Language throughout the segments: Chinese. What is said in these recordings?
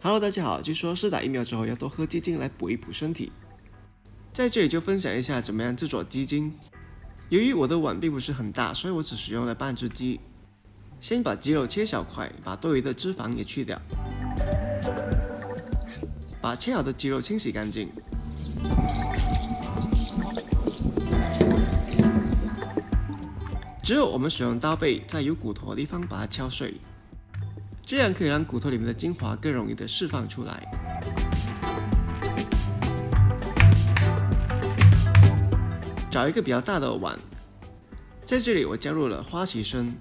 Hello， 大家好。据说是打疫苗之后要多喝鸡精来补一补身体，在这里就分享一下怎么样制作鸡精。由于我的碗并不是很大，所以我只使用了半只鸡。先把鸡肉切小块，把多余的脂肪也去掉，把切好的鸡肉清洗干净。之后我们使用刀背在有骨头的地方把它敲碎，这样可以让骨头里面的精华更容易的释放出来。找一个比较大的碗，在这里我加入了花旗参，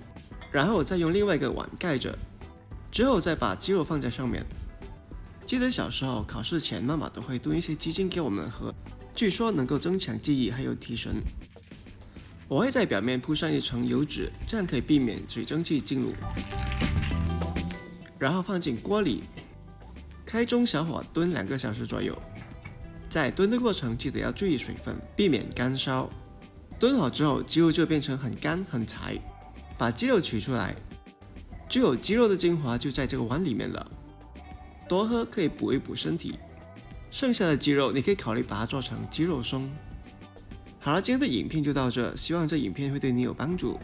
然后再用另外一个碗盖着，之后再把鸡肉放在上面。记得小时候考试前妈妈都会炖一些鸡精给我们喝，据说能够增强记忆还有提神。我会在表面铺上一层油脂，这样可以避免水蒸气进入。然后放进锅里，开中小火炖2个小时左右。在炖的过程记得要注意水分，避免干烧。炖好之后，鸡肉就变成很干很柴。把鸡肉取出来，只有鸡肉的精华就在这个碗里面了。多喝可以补一补身体。剩下的鸡肉你可以考虑把它做成鸡肉松。好了，今天的影片就到这，希望这影片会对你有帮助。